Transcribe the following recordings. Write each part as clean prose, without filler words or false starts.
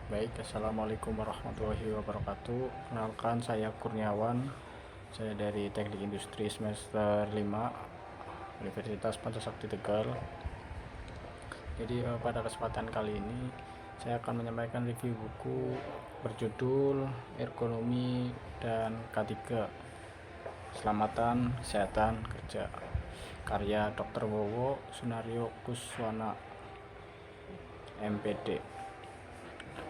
Baik, assalamualaikum warahmatullahi wabarakatuh. Kenalkan, saya Kurniawan. Saya dari Teknik Industri semester 5 Universitas Pancasakti Tegal. Jadi pada kesempatan kali ini saya akan menyampaikan review buku berjudul Ergonomi dan K3, Keselamatan Kesehatan Kerja, karya Dr. Wowo Sunario Kuswana, MPD.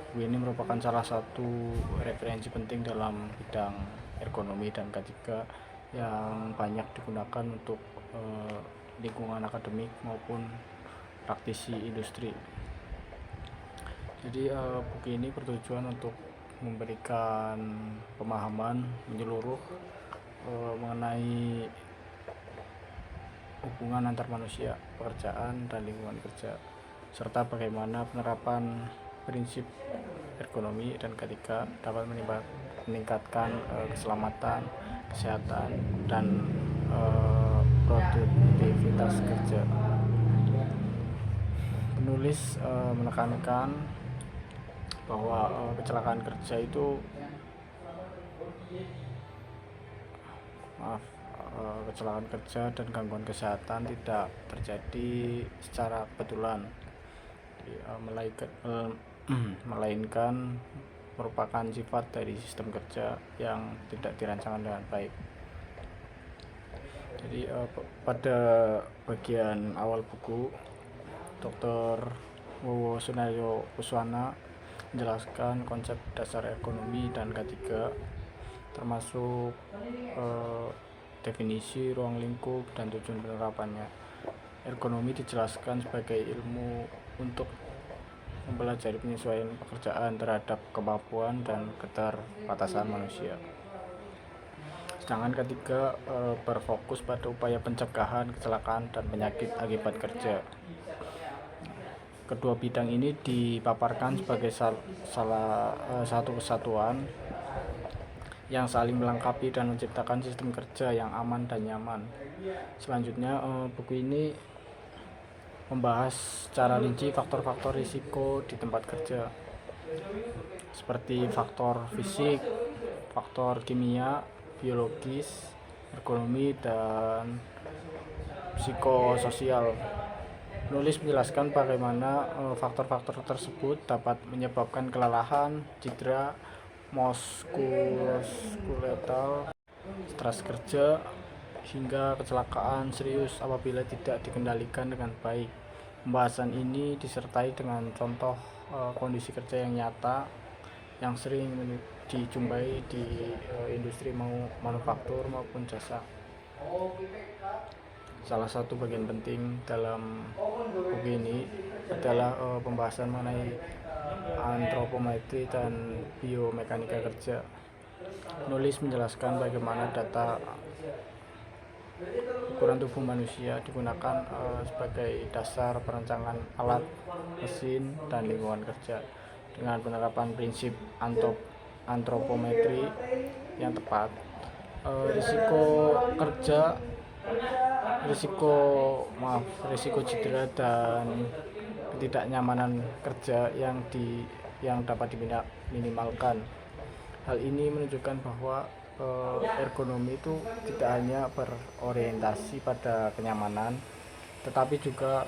Buku ini merupakan salah satu referensi penting dalam bidang ergonomi dan K3 yang banyak digunakan untuk lingkungan akademik maupun praktisi industri. Jadi buku ini bertujuan untuk memberikan pemahaman menyeluruh mengenai hubungan antar manusia, pekerjaan, dan lingkungan kerja, serta bagaimana penerapan prinsip ergonomi dan K3 dapat meningkatkan keselamatan, kesehatan, dan produktivitas kerja. Penulis menekankan bahwa kecelakaan kerja itu kecelakaan kerja dan gangguan kesehatan tidak terjadi secara kebetulan, melainkan merupakan sifat dari sistem kerja yang tidak dirancangkan dengan baik. Jadi pada bagian awal buku, Dr. Wowo Sunario Kuswana menjelaskan konsep dasar ergonomi dan K3, termasuk definisi ruang lingkup dan tujuan penerapannya. Ergonomi dijelaskan sebagai ilmu untuk mempelajari penyesuaian pekerjaan terhadap kemampuan dan keterbatasan manusia. Sedangkan K3 berfokus pada upaya pencegahan kecelakaan dan penyakit akibat kerja. Kedua bidang ini dipaparkan sebagai satu kesatuan yang saling melengkapi dan menciptakan sistem kerja yang aman dan nyaman. Selanjutnya, buku ini membahas secara rinci faktor-faktor risiko di tempat kerja, seperti faktor fisik, faktor kimia, biologis, ergonomi, dan psikososial. Penulis menjelaskan bagaimana faktor-faktor tersebut dapat menyebabkan kelelahan, cedera muskuloskeletal, stres kerja, hingga kecelakaan serius apabila tidak dikendalikan dengan baik. Pembahasan ini disertai dengan contoh kondisi kerja yang nyata yang sering dijumpai di industri manufaktur maupun jasa. Salah satu bagian penting dalam buku ini adalah pembahasan mengenai antropometri dan biomekanika kerja. Penulis menjelaskan bagaimana data ukuran tubuh manusia digunakan sebagai dasar perancangan alat, mesin, dan lingkungan kerja. Dengan penerapan prinsip antropometri yang tepat, risiko kerja, risiko cedera dan ketidaknyamanan kerja yang dapat diminimalkan. Hal ini menunjukkan bahwa ergonomi itu tidak hanya berorientasi pada kenyamanan, tetapi juga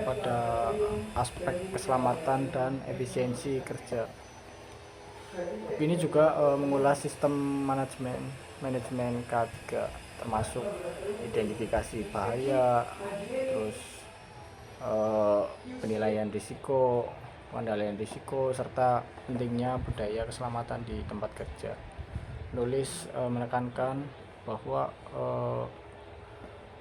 pada aspek keselamatan dan efisiensi kerja. Ini juga mengulas sistem manajemen K3, termasuk identifikasi bahaya, terus penilaian risiko, pengendalian risiko, serta pentingnya budaya keselamatan di tempat kerja. Penulis menekankan bahwa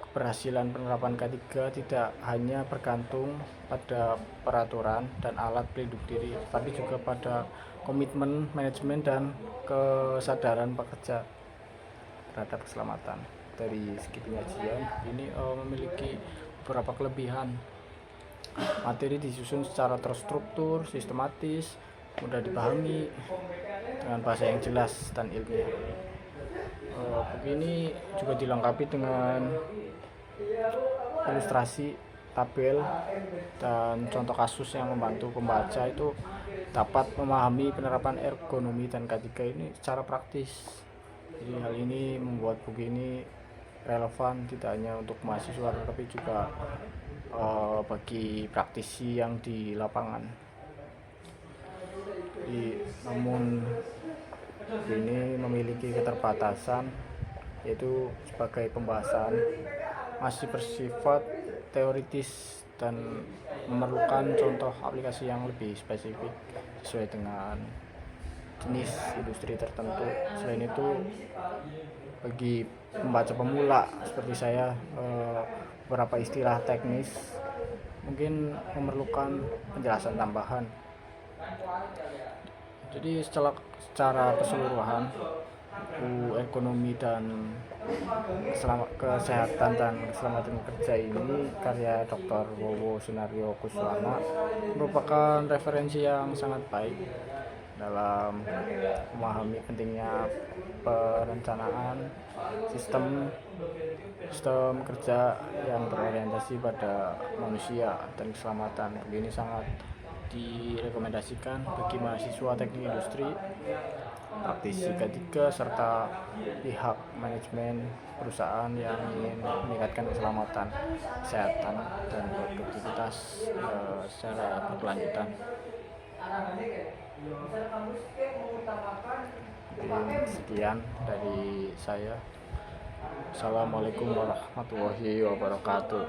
keberhasilan penerapan K3 tidak hanya bergantung pada peraturan dan alat pelindung diri, tapi juga pada komitmen manajemen dan kesadaran pekerja terhadap keselamatan. Dari segi penyajian, ini memiliki beberapa kelebihan. Materi disusun secara terstruktur, sistematis, mudah dipahami, dengan bahasa yang jelas dan ilmiah. Buku ini juga dilengkapi dengan ilustrasi, tabel, dan contoh kasus yang membantu pembaca itu dapat memahami penerapan ergonomi dan K3 ini secara praktis. Jadi hal ini membuat buku ini relevan tidak hanya untuk mahasiswa tetapi juga bagi praktisi yang di lapangan. Namun ini memiliki keterbatasan, yaitu sebagai pembahasan masih bersifat teoritis dan memerlukan contoh aplikasi yang lebih spesifik sesuai dengan jenis industri tertentu. Selain itu, bagi pembaca pemula seperti saya, beberapa istilah teknis mungkin memerlukan penjelasan tambahan. Jadi secara keseluruhan, buku ekonomi dan kesehatan dan keselamatan kerja ini karya Dr. Wowo Sunario Kuswana merupakan referensi yang sangat baik dalam memahami pentingnya perencanaan sistem kerja yang berorientasi pada manusia dan keselamatan. Ini sangat direkomendasikan bagi mahasiswa teknik industri, praktisi K3, serta pihak manajemen perusahaan yang ingin meningkatkan keselamatan, kesehatan, dan produktivitas secara berkelanjutan. Sekian dari saya. Assalamualaikum warahmatullahi wabarakatuh.